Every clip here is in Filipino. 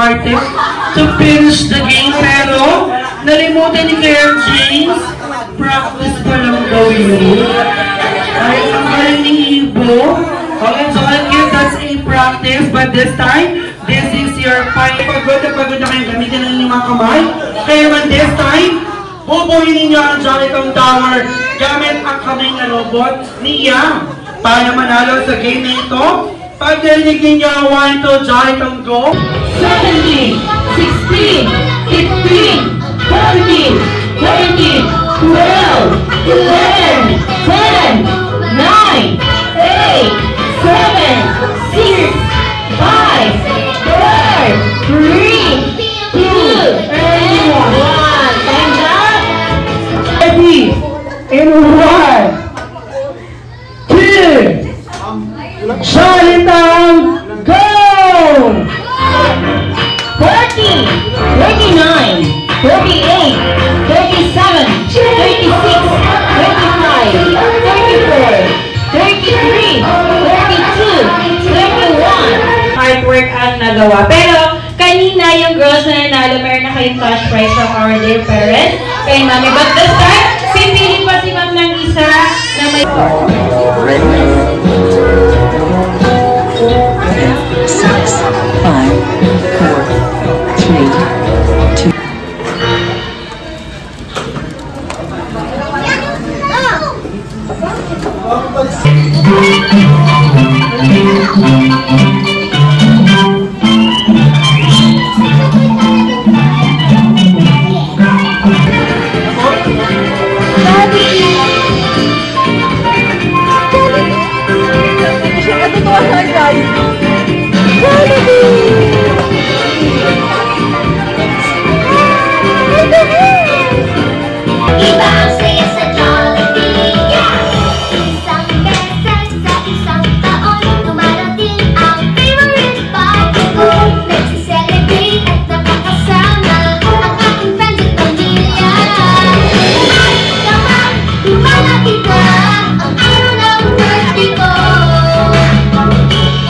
artist to finish the game, pero nalimutan ni Claire James. Practice pa lang daw yun. Ay, ang galing ni Ibo. Okay, so I'll give that a practice, but this time, this is your final. Pagod na kayong gamitin ng limang kamay. Kaya naman this time, bubuhin ninyo ang Jollycom Tower gamit ang kamay na robot ni Yang. Para manalo sa game na ito, pag narinig ninyo ang 1, 2, Jollycom go! 17, 16, 15, 14, 13, 12, 11, 10, 9, 8, 7, 6, 5, 4, 3, 2, and 1. Time's up! Ready! In 1, 2, Jollycom go! 40, 39, 38, 37, 36, 35, 34, 33, 32, 31. Hard work ang nagawa. Pero kanina yung girls na nanalo, meron na kayong cash prize from our dear parents kay Mami. But this time, pipili pa si Ma'am ng isa na may... 6, 5, 4, 3, 2. Iba ang saya sa Jollibee, isang beses sa isang taon, dumarating ang favorite party ko. Nagsi-celebrate at nakakasama ang aking friends at pamilya. Naman, lumalapit na ang araw ng birthday ko.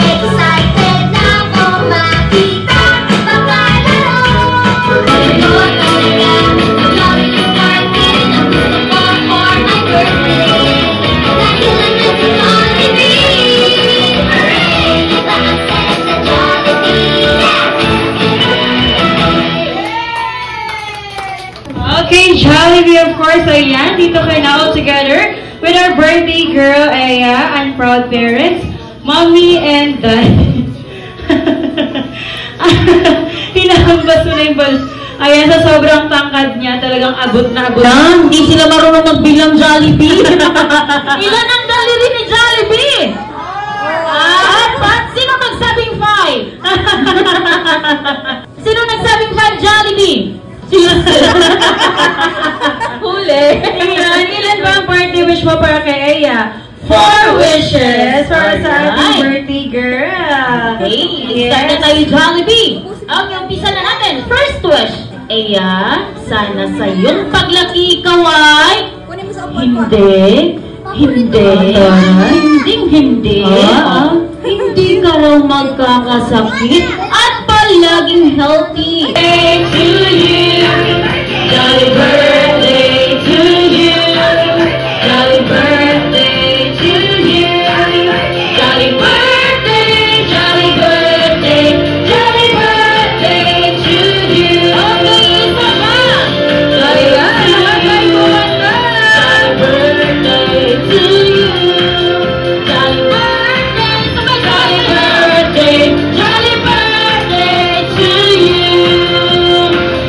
Excited na ako makita ang pagkalaro. Okay, Jollibee, of course, ayan. Dito kayo na all together with our birthday girl, Aya, and proud parents, Mommy and Daddy. Hinahambas mo na yung bal. Ayan, sa sobrang tangkad niya, talagang abot na abot. Hindi sila marunong magbilang Jollibee. Ilan ang daliri ni Jollibee? Sino nagsabing 5? Sino nagsabing 5 Jollibee? Huli. Ilan ba ang birthday wish mo para kay Aya? 4 wishes para sa ating birthday girl. Okay, start na tayo Jollibee. Okay, umpisa na natin. First wish. Aya, sana sa iyong paglaki ikaw ay hindi ka raw magkakasakit at palaging healthy. Birthday to you, jolly birthday to you, jolly birthday to you, jolly birthday, jolly birthday, jolly birthday to you. Okay, isa pa. Jolly birthday to you, jolly birthday, jolly birthday, jolly birthday to you,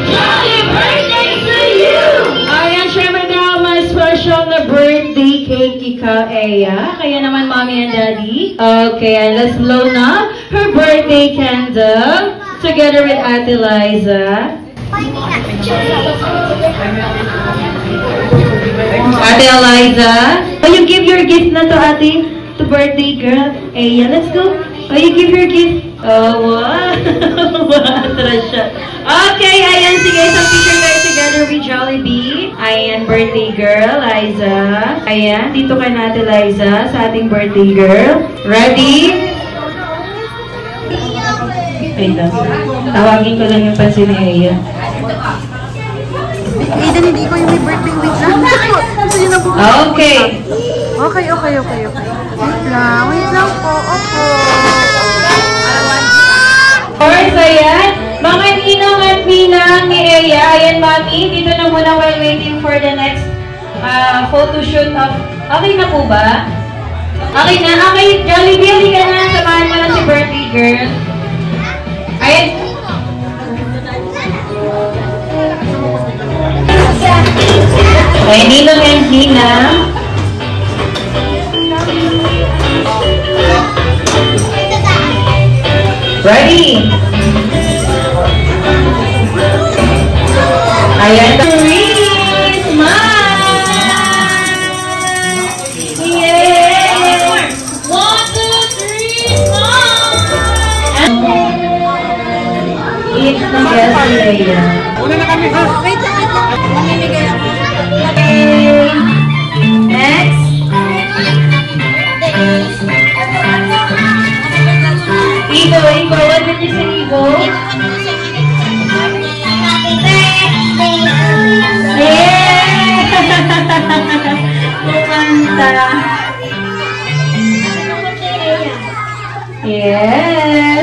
jolly birthday to you. Ayan, syempre na may special na birthday cake ikaw, Aya. Kaya naman, Mommy and Daddy. Okay, and let's blow na her birthday candle together with Ate Liza. Ate Eliza, you give your gift na to Ate, to birthday girl. Aya, let's go. You give your gift. Oh, wow. Okay, ayan, sige, isang picture kayo together with Jollibee. Ayan, birthday girl, Liza. Ayan, dito kay natin, Liza, sa ating birthday girl. Ready? Wait lang. Tawagin ko lang yung pansin ni Aya. Aiden, hindi ko yung may birthday. Wait lang. Sige na po. Okay. Okay. Wait lang po. Opo. Course, ayan. Mga ninong at ninang ni Aya. Ayan, Mami. Dito na muna while waiting for the next photo shoot of... Okay na po ba? Okay na. Okay, Jollibee, ka na. Samahan mo lang si birthday girl. Ayan. Okay, ninong and ninang. Ready? Ayan, Therese! Smile! Yay! 1, 2, 3, smile! It's the guest Leia. Una na kami. Wait lang. Mamimigay ako. Next. Igo. What did you say, Igo? Kumanta. Yes.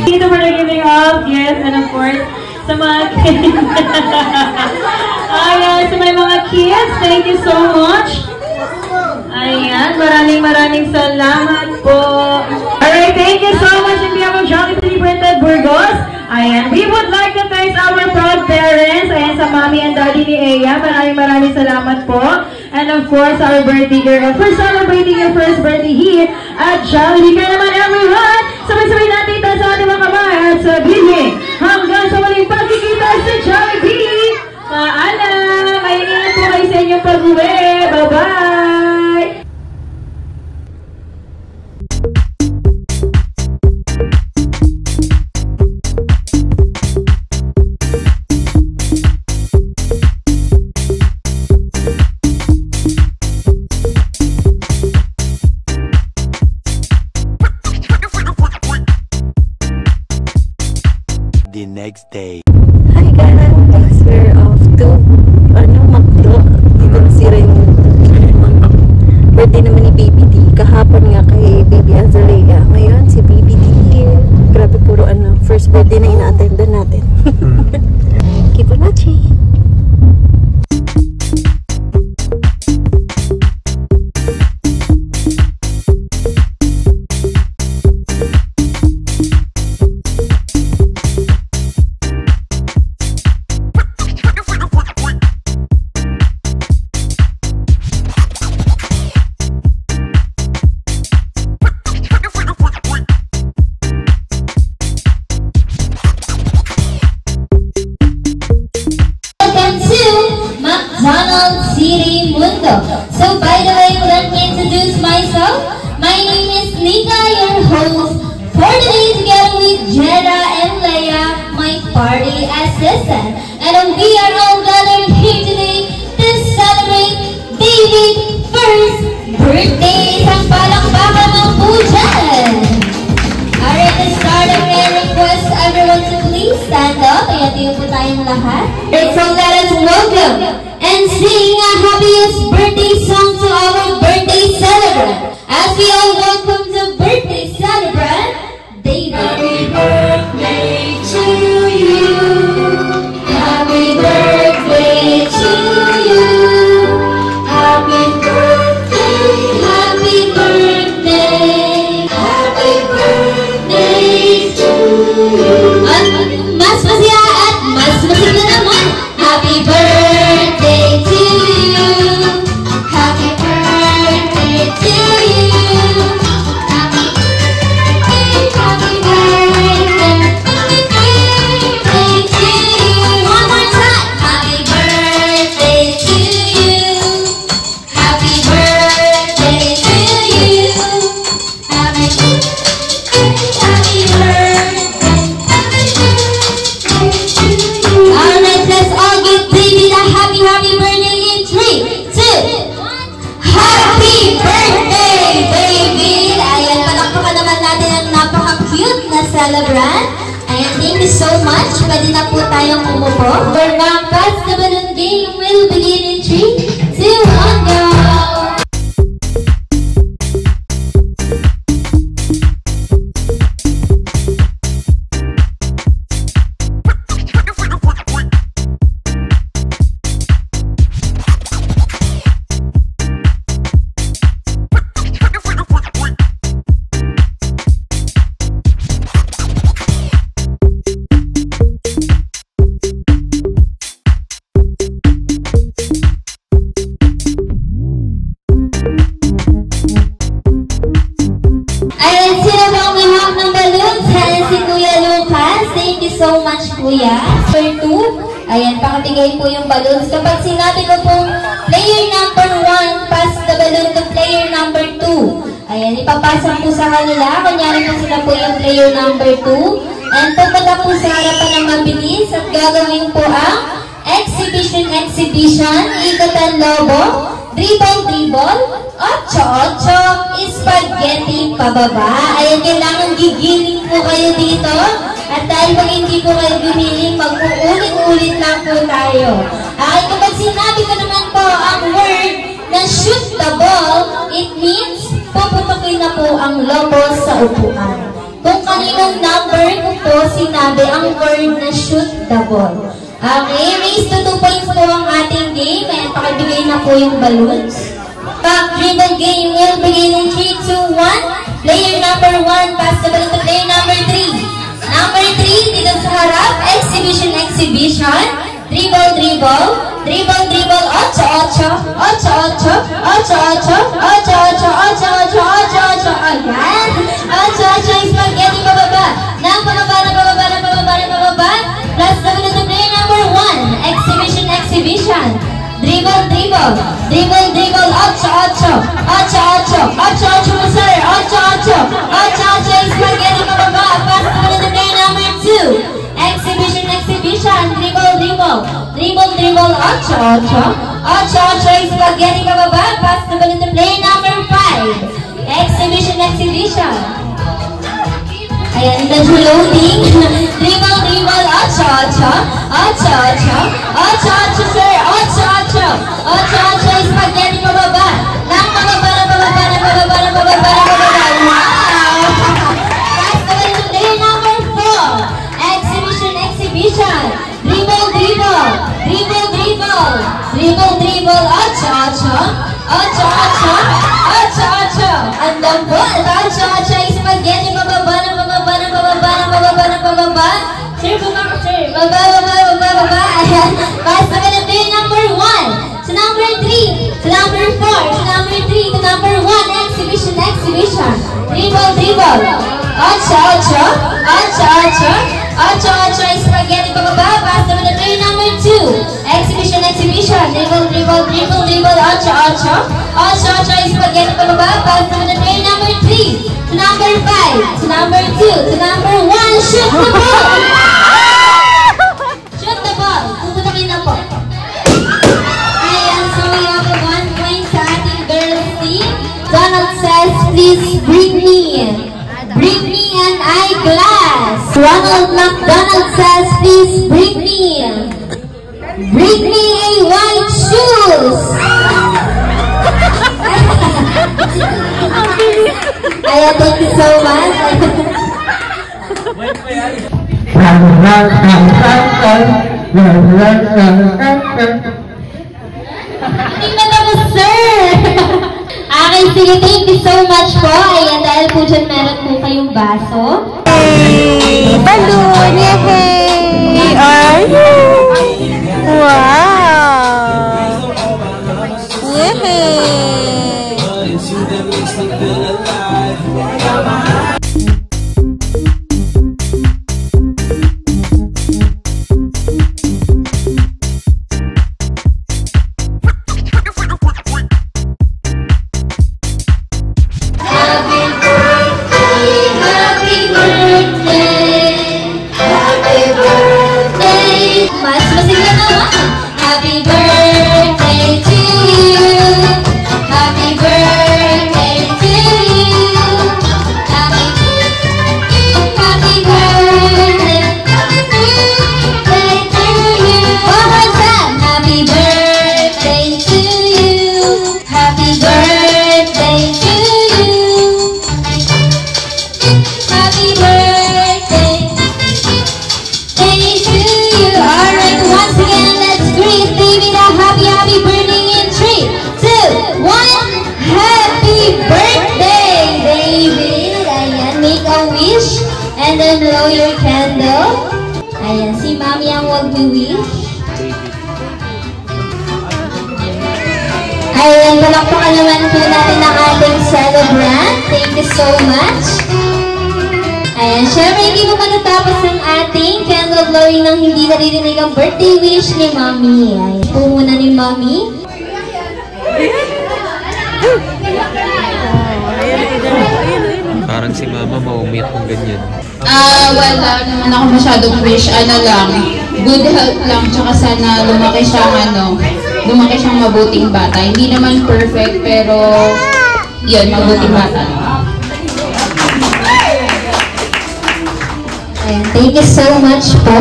Dito for the giving of gifts and of course sa mga kids. Ayan, sa may mga kids, thank you so much. Ayan, maraming salamat po. Alright, thank you so much in behalf of Jollibee Printed Burgos. Ayan, we would like to thank our proud parents. Ayan, sa mommy and daddy ni Aya. Maraming salamat po. And of course, our birthday girl for celebrating your first birthday here at Jollibee. Kaya naman everyone, sabay-sabay natin ito sa ating mga kamay at sabihin hanggang sa maling pagkikita sa Jollibee. Paalam! Ay, ingat po kayo sa inyong pag-uwi. Bye-bye! The next day. Hi guys, we're off to Macdo. Dito nasira yung birthday naman ni Baby D. Kahapon nga kay Baby Azalea. Ngayon si Baby D. Grabe puro first birthday na ina-attendan natin. Keep on watching. McDonald's City Mundo. So by the way, let me introduce myself. My name is Nika, your host for today, together with Jedda and Leia, my party assistant. And we are all gathered here today to celebrate David's first birthday. Isang palakpakan mo po dyan. Alright, to start, I'm going to request everyone to please stand up. Ayan, tayo po tayong lahat. Alright, so let us welcome and sing a happiest birthday song to our birthday celebrant. As we all welcome the birthday celebrant, David. Happy birthday to you. Happy birthday. Malabran. Ayan, thank you so much. Pwede na po tayong umupo. For now, pass the balloon game will begin in 3, 2, 1, go! So much, Kuya. Number 2, ayan, pakabigay po yung balloons. Kapag sinabi ko pong player number 1, pass the balloon to player number 2. Ayan, ipapasa po sa kanila. Kunyari po sila po yung player number 2. And pupunta po sa harapan ng mabilis at gagawin po ang exhibition, ikutan lobo, dribble, 8-8, spaghetti pababa. Ayan, kailangan gigiling po kayo dito. At dahil pag hindi po kayo gumiling, mag-uulit-ulit lang po tayo. Ay, kapag sinabi ko naman po ang word na shoot the ball, it means puputukin na po ang lobo sa upuan. Kung kaninong number ko po sinabi ang word na shoot the ball. Okay, raise to 2 points po ang ating game. Ayan, pakibigay na po yung balloons. Back dribble game will begin in 3, 2, 1. Player number 1, pass the ball to player number 3. Number 3, dito sa harap, exhibition, dribble, 8-8, 8-8, 8-8, 8-8, 8-8, 8-8, 8-8, 8-8, ayan. 8-8, spaghetti pababa. Nang pababa. Plus the minute to player number 1, exhibition. Dribble, 8-8, 8-8, 8-8, mo sir, 8-8, 8-8, spaghetti pababa. Pass the minute to player number 2, exhibition, dribble, 8-8, 8-8, spaghetti pababa. Pass the minute to player number 5, exhibition. Ayan, medyo loading. Dribble, 8-8, 8-8, sir, 8-8, spaghetti pababa. Nang pababa. Wow! Pass the ball to player number 4. Exhibition. Dribble, 8-8, andang po, 8-8, spaghetti pababa. Sir, baba. Ayan. Pass the ball to player number 1. To number 3. To number 4. To number 3. To number 1. Exhibition. Dribble. 8-8, spaghetti pababa. Pass the ball to player number 2. Exhibition. Dribble, 8-8, spaghetti pababa. Pass the ball to player number 3. To number 5. To number 2. To number 1. Shoot the ball! Puputukin na po. Ayan, so we have a 1 point sa ating girls team. Donald says, please bring me an eyeglass. Ronald McDonald says, please bring me a white shoes. Ayan, thank you so much. Hindi na tapos, sir! Okay, sige, thank you so much po. Ayan, dahil po dyan meron po kayong baso. Hey! Balloon! Yay! Are you? Wow! Yay! Happy Mami ang mag-wish. Ayan, palakpakan naman po natin ang ating celebrant. Thank you so much. Ayan, syempre hindi po matatapos ang ating candle blowing nang hindi naririnig ang birthday wish ni Mami. Ayan po muna ni Mami. Parang si Mama maumit kung ganyan. Wala naman ako masyadong wish. Ano lang, good health lang. Tsaka sana lumaki siyang mabuting bata. Hindi naman perfect, pero yun, mabuting bata. Ayan, thank you so much po.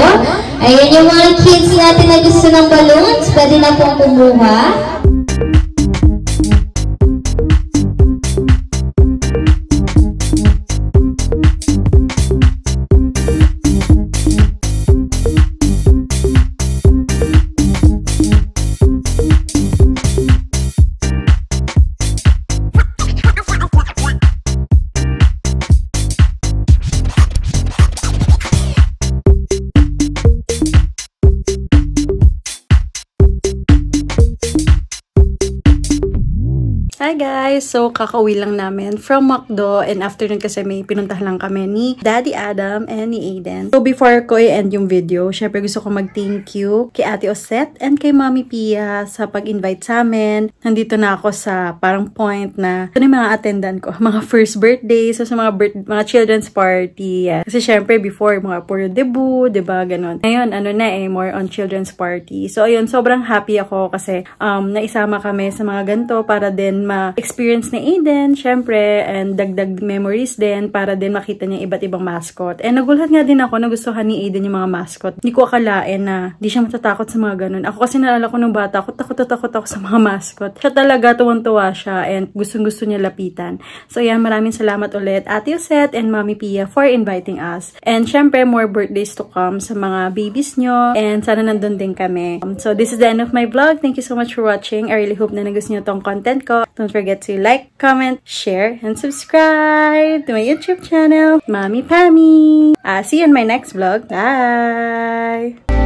Ayan yung mga kids natin na gusto ng balloons. Pwede na pong kumuha. Hi guys! So, kakauwi lang namin from McDo and after nun kasi may pinuntahan lang kami ni Daddy Adam and ni Aiden. So, before ko i-end yung video, syempre gusto ko mag-thank you kay Ate Osette and kay Mami Pia sa pag-invite sa amin. Nandito na ako sa parang point na ito na yung mga attendant ko, mga first birthday, so sa mga children's party. Kasi syempre before, mga puro debut, diba, ganun. Ngayon, ano na more on children's party. So, ayun, sobrang happy ako kasi naisama kami sa mga ganito para din experience ni Aiden, syempre, and dagdag memories din para din makita niya iba't ibang mascot. And nagulat nga din ako, nagustuhan ni Aiden yung mga mascot. Hindi ko akalain na di siya matatakot sa mga ganun. Ako kasi naalala ko nung bata, takot ako sa mga mascot. Siya talaga, tuwang-tuwa siya and gustong-gusto niya lapitan. So yan, maraming salamat ulit Ate Osette and Mami Pia for inviting us. And syempre, more birthdays to come sa mga babies nyo and sana nandun din kami. So this is the end of my vlog. Thank you so much for watching. I really hope na nagustuhan nyo tong content ko. Don't forget to like, comment, share, and subscribe to my YouTube channel, Mami Pami. See you in my next vlog. Bye!